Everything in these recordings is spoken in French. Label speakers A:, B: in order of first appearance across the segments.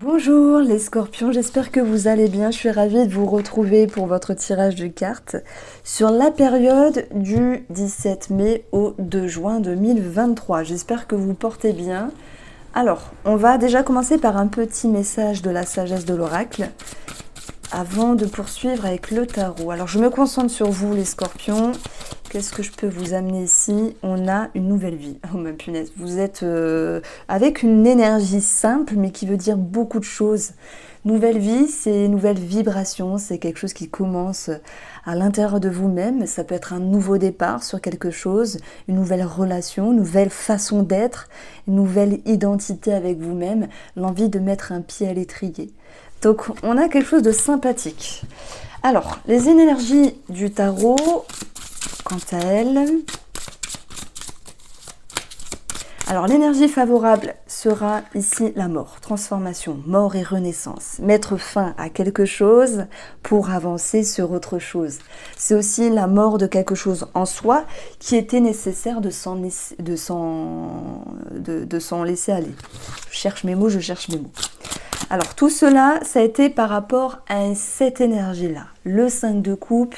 A: Bonjour les scorpions, j'espère que vous allez bien. Je suis ravie de vous retrouver pour votre tirage de cartes sur la période du 17 mai au 2 juin 2023. J'espère que vous portez bien. Alors, on va déjà commencer par un petit message de la sagesse de l'oracle avant de poursuivre avec le tarot. Alors, je me concentre sur vous les scorpions. Qu'est-ce que je peux vous amener ici? On a une nouvelle vie. Oh ma punaise, vous êtes avec une énergie simple, mais qui veut dire beaucoup de choses. Nouvelle vie, c'est une nouvelle vibration, c'est quelque chose qui commence à l'intérieur de vous-même. Ça peut être un nouveau départ sur quelque chose, une nouvelle relation, une nouvelle façon d'être, une nouvelle identité avec vous-même, l'envie de mettre un pied à l'étrier. Donc on a quelque chose de sympathique. Alors, les énergies du tarot, quant à elles. Alors l'énergie favorable sera ici la mort, transformation, mort et renaissance. Mettre fin à quelque chose pour avancer sur autre chose. C'est aussi la mort de quelque chose en soi qui était nécessaire de s'en laisser aller. Je cherche mes mots. Alors tout cela, ça a été par rapport à cette énergie-là. Le 5 de coupe,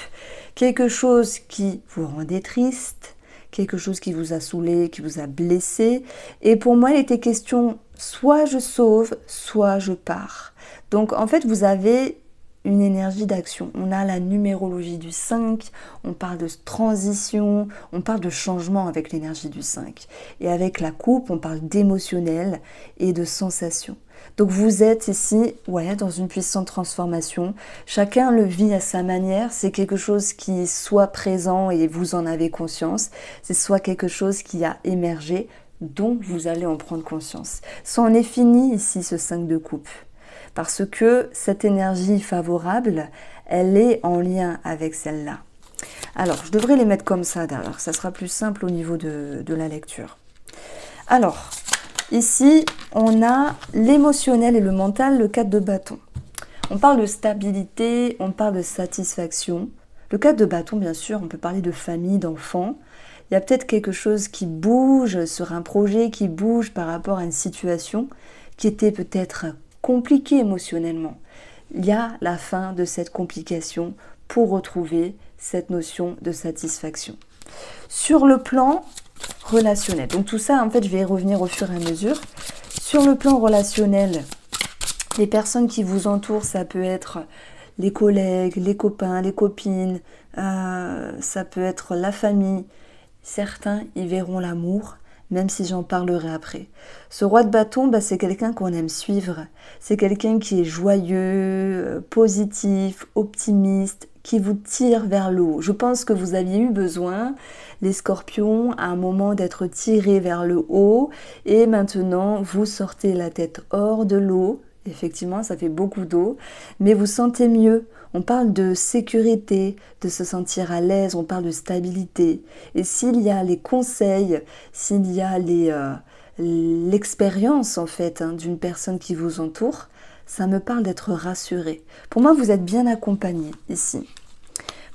A: quelque chose qui vous rendait triste, quelque chose qui vous a saoulé, qui vous a blessé. Et pour moi, il était question, soit je sauve, soit je pars. Donc en fait, vous avez une énergie d'action. On a la numérologie du 5, on parle de transition, on parle de changement avec l'énergie du 5. Et avec la coupe, on parle d'émotionnel et de sensation. Donc vous êtes ici, dans une puissante transformation. Chacun le vit à sa manière. C'est quelque chose qui est soit présent et vous en avez conscience, c'est soit quelque chose qui a émergé, dont vous allez en prendre conscience. C'en est fini ici, ce 5 de coupe. Parce que cette énergie favorable, elle est en lien avec celle-là. Alors, je devrais les mettre comme ça derrière, ça sera plus simple au niveau de la lecture. Alors, ici, on a l'émotionnel et le mental, le 4 de bâton. On parle de stabilité, on parle de satisfaction. Le 4 de bâton, bien sûr, on peut parler de famille, d'enfants. Il y a peut-être quelque chose qui bouge sur un projet, qui bouge par rapport à une situation qui était peut-être compliqué émotionnellement. Il y a la fin de cette complication pour retrouver cette notion de satisfaction. Sur le plan relationnel, donc tout ça en fait je vais y revenir au fur et à mesure. Sur le plan relationnel, les personnes qui vous entourent, ça peut être les collègues, les copains, les copines, ça peut être la famille. Certains y verront l'amour, même si j'en parlerai après. Ce roi de bâton, c'est quelqu'un qu'on aime suivre. C'est quelqu'un qui est joyeux, positif, optimiste, qui vous tire vers le haut. Je pense que vous aviez eu besoin, les scorpions, à un moment d'être tirés vers le haut. Et maintenant, vous sortez la tête hors de l'eau. Effectivement, ça fait beaucoup d'eau, mais vous sentez mieux. On parle de sécurité, de se sentir à l'aise, on parle de stabilité. Et s'il y a les conseils, s'il y a l'expérience en fait d'une personne qui vous entoure, ça me parle d'être rassuré. Pour moi, vous êtes bien accompagné ici.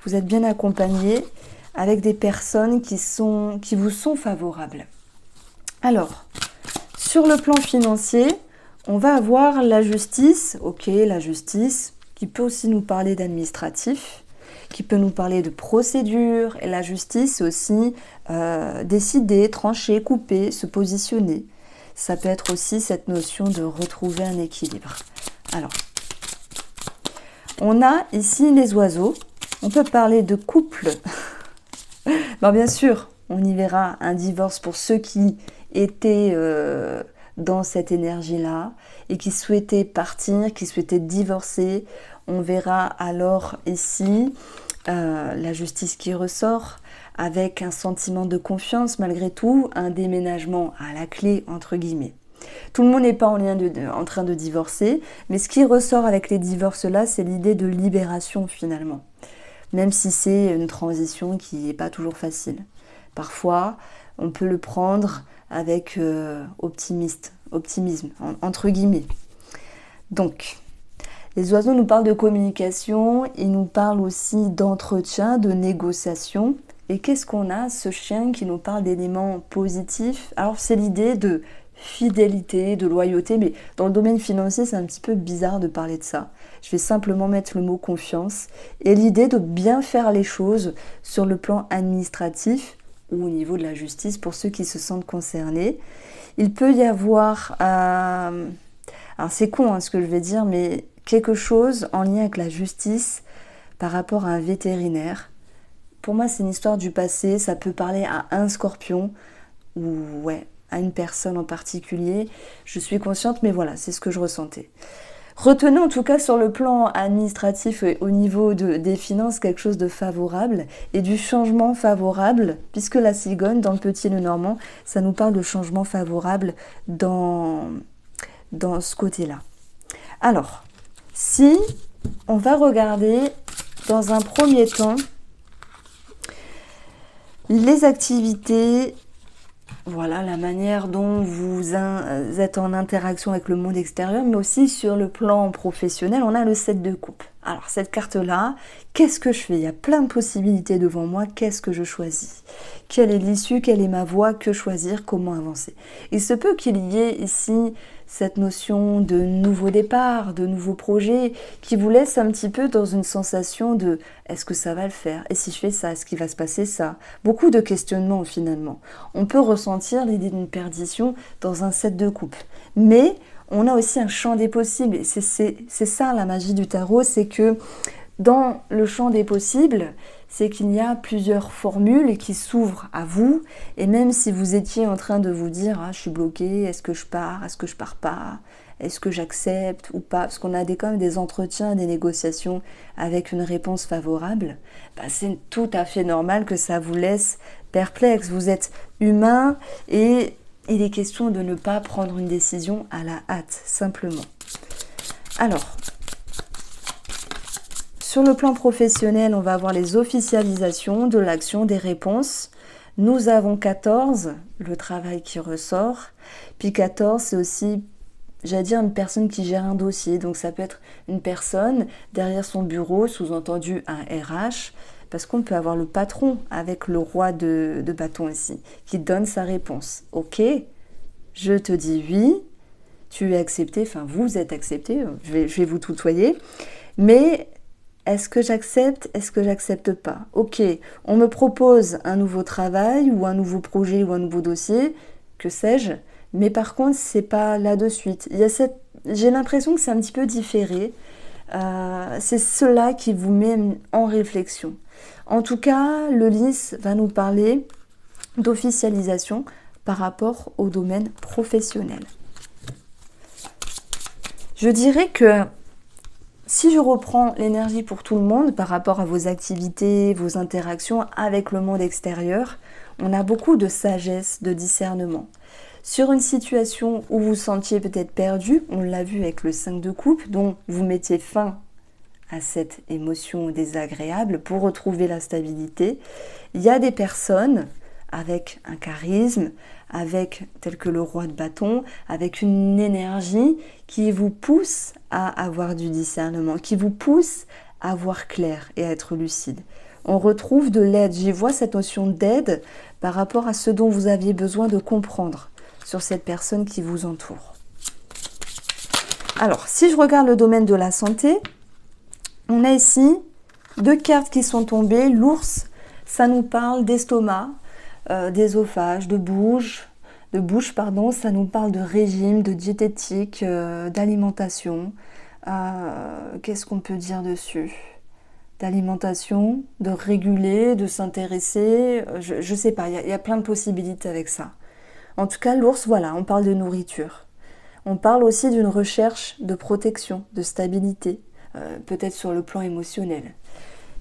A: Vous êtes bien accompagné avec des personnes qui vous sont favorables. Alors, sur le plan financier, on va avoir la justice, la justice, qui peut aussi nous parler d'administratif, qui peut nous parler de procédure. Et la justice, c'est aussi décider, trancher, couper, se positionner. Ça peut être aussi cette notion de retrouver un équilibre. Alors, on a ici les oiseaux. On peut parler de couple. Bien sûr, on y verra un divorce pour ceux qui étaient dans cette énergie-là et qui souhaitaient partir, qui souhaitaient divorcer. On verra alors ici la justice qui ressort avec un sentiment de confiance malgré tout, un déménagement à la clé entre guillemets. Tout le monde n'est pas en train de divorcer, mais ce qui ressort avec les divorces-là, c'est l'idée de libération finalement. Même si c'est une transition qui n'est pas toujours facile. Parfois, on peut le prendre avec optimisme, entre guillemets. Donc, les oiseaux nous parlent de communication, ils nous parlent aussi d'entretien, de négociation. Et qu'est-ce qu'on a? Ce chien qui nous parle d'éléments positifs. Alors, c'est l'idée de fidélité, de loyauté, mais dans le domaine financier, c'est un petit peu bizarre de parler de ça. Je vais simplement mettre le mot confiance et l'idée de bien faire les choses sur le plan administratif ou au niveau de la justice pour ceux qui se sentent concernés. Il peut y avoir, alors c'est con ce que je vais dire, mais quelque chose en lien avec la justice par rapport à un vétérinaire. Pour moi, c'est une histoire du passé, ça peut parler à un scorpion ou à une personne en particulier. Je suis consciente, mais voilà, c'est ce que je ressentais. Retenez en tout cas sur le plan administratif et au niveau des finances quelque chose de favorable et du changement favorable, puisque la cigogne, dans le Petit Lenormand, ça nous parle de changement favorable dans ce côté-là. Alors, si on va regarder dans un premier temps les activités, voilà la manière dont vous êtes en interaction avec le monde extérieur, mais aussi sur le plan professionnel, on a le 7 de coupe. Alors cette carte-là, qu'est-ce que je fais? Il y a plein de possibilités devant moi, qu'est-ce que je choisis? Quelle est l'issue? Quelle est ma voie? Que choisir? Comment avancer? Il se peut qu'il y ait ici cette notion de nouveau départ, de nouveaux projets, qui vous laisse un petit peu dans une sensation de « est-ce que ça va le faire? Et si je fais ça, est-ce qu'il va se passer ça ?» Beaucoup de questionnements finalement. On peut ressentir l'idée d'une perdition dans un 7 de coupe. Mais on a aussi un champ des possibles. Et c'est ça la magie du tarot, c'est que dans le champ des possibles, c'est qu'il y a plusieurs formules qui s'ouvrent à vous. Et même si vous étiez en train de vous dire « Ah, je suis bloqué, est-ce que je pars? Est-ce que je pars pas? Est-ce que j'accepte ou pas ?» Parce qu'on a quand même des entretiens, des négociations avec une réponse favorable. C'est tout à fait normal que ça vous laisse perplexe. Vous êtes humain et il est question de ne pas prendre une décision à la hâte, simplement. Alors, sur le plan professionnel, on va avoir les officialisations de l'action, des réponses. Nous avons 14, le travail qui ressort. Puis 14, c'est aussi, j'allais dire, une personne qui gère un dossier. Donc ça peut être une personne derrière son bureau, sous-entendu un RH, parce qu'on peut avoir le patron avec le roi de bâton ici, qui donne sa réponse. Ok, je te dis oui, tu es accepté, enfin vous êtes accepté, je vais vous tutoyer, mais est-ce que j'accepte, est-ce que j'accepte pas? Ok, on me propose un nouveau travail ou un nouveau projet ou un nouveau dossier, que sais-je, mais par contre c'est pas là de suite. J'ai l'impression que c'est un petit peu différé, c'est cela qui vous met en réflexion. En tout cas, le lys va nous parler d'officialisation par rapport au domaine professionnel. Je dirais que si je reprends l'énergie pour tout le monde par rapport à vos activités, vos interactions avec le monde extérieur, on a beaucoup de sagesse, de discernement. Sur une situation où vous vous sentiez peut-être perdu, on l'a vu avec le 5 de coupe, dont vous mettiez fin à cette émotion désagréable pour retrouver la stabilité. Il y a des personnes avec un charisme, tel que le roi de bâton, avec une énergie qui vous pousse à avoir du discernement, qui vous pousse à voir clair et à être lucide. On retrouve de l'aide, j'y vois cette notion d'aide par rapport à ce dont vous aviez besoin de comprendre sur cette personne qui vous entoure. Alors, si je regarde le domaine de la santé, on a ici 2 cartes qui sont tombées. L'ours, ça nous parle d'estomac, d'œsophage, de bouche, ça nous parle de régime, de diététique, d'alimentation. Qu'est-ce qu'on peut dire dessus? D'alimentation, de réguler, de s'intéresser, je sais pas, il y a plein de possibilités avec ça. En tout cas, l'ours, voilà, on parle de nourriture. On parle aussi d'une recherche de protection, de stabilité, peut-être sur le plan émotionnel.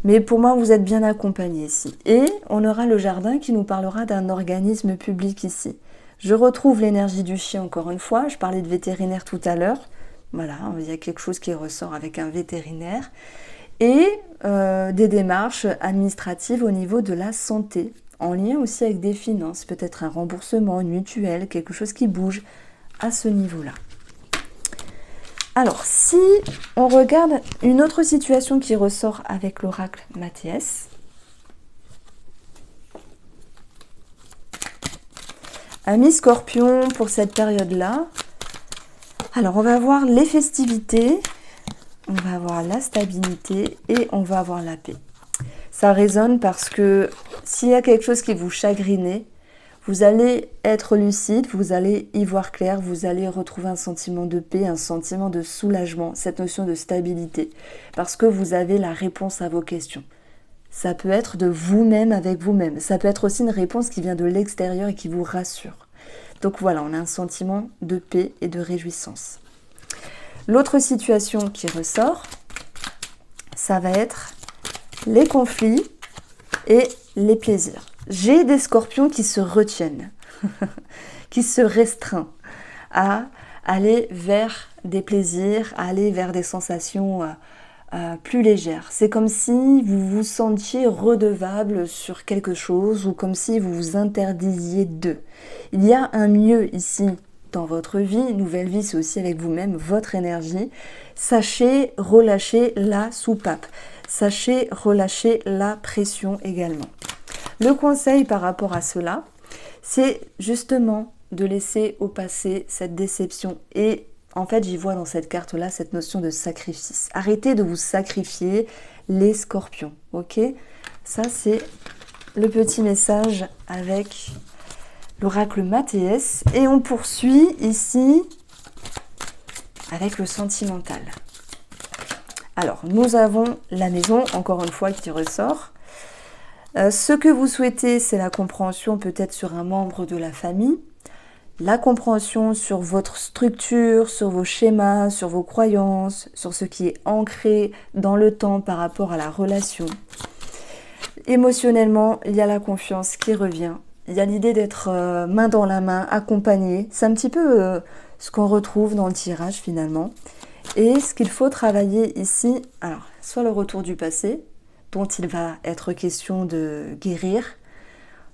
A: Mais pour moi, vous êtes bien accompagné ici. Et on aura le jardin qui nous parlera d'un organisme public ici. Je retrouve l'énergie du chien encore une fois. Je parlais de vétérinaire tout à l'heure. Voilà, il y a quelque chose qui ressort avec un vétérinaire. Et des démarches administratives au niveau de la santé, en lien aussi avec des finances, peut-être un remboursement, une mutuelle, quelque chose qui bouge à ce niveau-là. Alors, si on regarde une autre situation qui ressort avec l'oracle Mathias. Amis Scorpion, pour cette période-là, alors on va avoir les festivités, on va avoir la stabilité et on va avoir la paix. Ça résonne parce que s'il y a quelque chose qui vous chagrinait, vous allez être lucide, vous allez y voir clair, vous allez retrouver un sentiment de paix, un sentiment de soulagement, cette notion de stabilité, parce que vous avez la réponse à vos questions. Ça peut être de vous-même avec vous-même, ça peut être aussi une réponse qui vient de l'extérieur et qui vous rassure. Donc voilà, on a un sentiment de paix et de réjouissance. L'autre situation qui ressort, ça va être les conflits et les plaisirs. J'ai des scorpions qui se retiennent, qui se restreignent à aller vers des plaisirs, à aller vers des sensations plus légères. C'est comme si vous vous sentiez redevable sur quelque chose ou comme si vous vous interdisiez d'eux. Il y a un mieux ici dans votre vie, nouvelle vie, c'est aussi avec vous-même, votre énergie. Sachez relâcher la soupape, sachez relâcher la pression également. Le conseil par rapport à cela, c'est justement de laisser au passé cette déception. Et en fait, j'y vois dans cette carte-là cette notion de sacrifice. Arrêtez de vous sacrifier les scorpions, ok? Ça, c'est le petit message avec l'oracle Mathéès. Et on poursuit ici avec le sentimental. Alors, nous avons la maison, encore une fois, qui ressort. Ce que vous souhaitez, c'est la compréhension peut-être sur un membre de la famille, la compréhension sur votre structure, sur vos schémas, sur vos croyances, sur ce qui est ancré dans le temps par rapport à la relation. Émotionnellement, il y a la confiance qui revient. Il y a l'idée d'être main dans la main, accompagné. C'est un petit peu ce qu'on retrouve dans le tirage finalement. Et ce qu'il faut travailler ici, alors, soit le retour du passé, dont il va être question de guérir,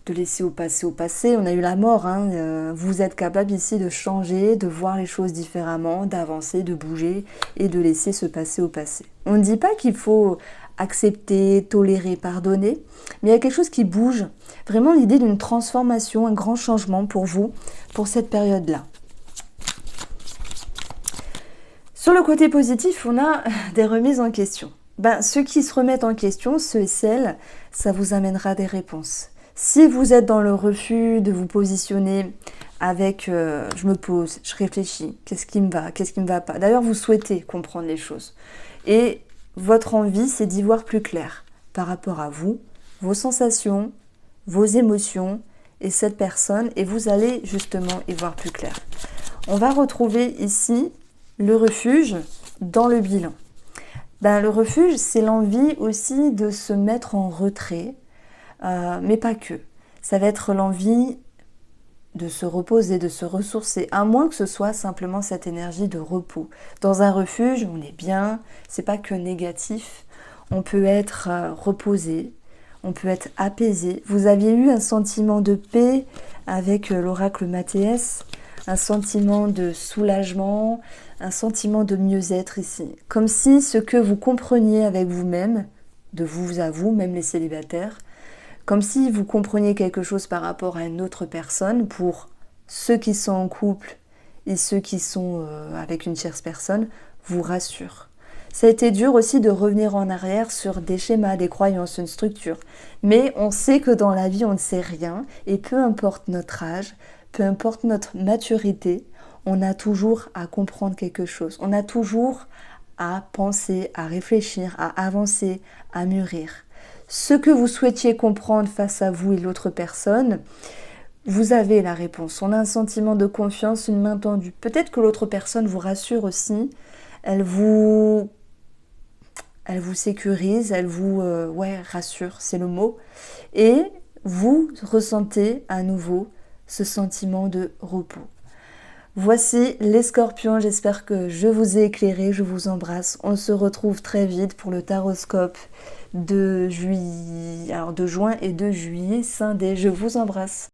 A: de laisser au passé. On a eu la mort, hein. Vous êtes capable ici de changer, de voir les choses différemment, d'avancer, de bouger et de laisser ce passé au passé. On ne dit pas qu'il faut accepter, tolérer, pardonner, mais il y a quelque chose qui bouge. Vraiment l'idée d'une transformation, un grand changement pour vous, pour cette période-là. Sur le côté positif, on a des remises en question. Ceux qui se remettent en question, ceux et celles, ça vous amènera des réponses. Si vous êtes dans le refus de vous positionner avec je me pose, je réfléchis, qu'est-ce qui me va pas. D'ailleurs, vous souhaitez comprendre les choses. Et votre envie, c'est d'y voir plus clair par rapport à vous, vos sensations, vos émotions et cette personne. Et vous allez justement y voir plus clair. On va retrouver ici le refuge dans le bilan. Le refuge, c'est l'envie aussi de se mettre en retrait, mais pas que. Ça va être l'envie de se reposer, de se ressourcer, à moins que ce soit simplement cette énergie de repos. Dans un refuge, on est bien, c'est pas que négatif. On peut être reposé, on peut être apaisé. Vous aviez eu un sentiment de paix avec l'oracle Mathéès, un sentiment de soulagement, un sentiment de mieux-être ici. Comme si ce que vous compreniez avec vous-même, de vous à vous, même les célibataires, comme si vous compreniez quelque chose par rapport à une autre personne, pour ceux qui sont en couple et ceux qui sont avec une tierce personne, vous rassure. Ça a été dur aussi de revenir en arrière sur des schémas, des croyances, une structure. Mais on sait que dans la vie, on ne sait rien, et peu importe notre âge, peu importe notre maturité, on a toujours à comprendre quelque chose. On a toujours à penser, à réfléchir, à avancer, à mûrir. Ce que vous souhaitiez comprendre face à vous et l'autre personne, vous avez la réponse. On a un sentiment de confiance, une main tendue. Peut-être que l'autre personne vous rassure aussi. Elle vous sécurise, elle vous rassure, c'est le mot. Et vous ressentez à nouveau ce sentiment de repos. Voici les scorpions, j'espère que je vous ai éclairé, je vous embrasse. On se retrouve très vite pour le taroscope de juin et de juillet scindé. Je vous embrasse.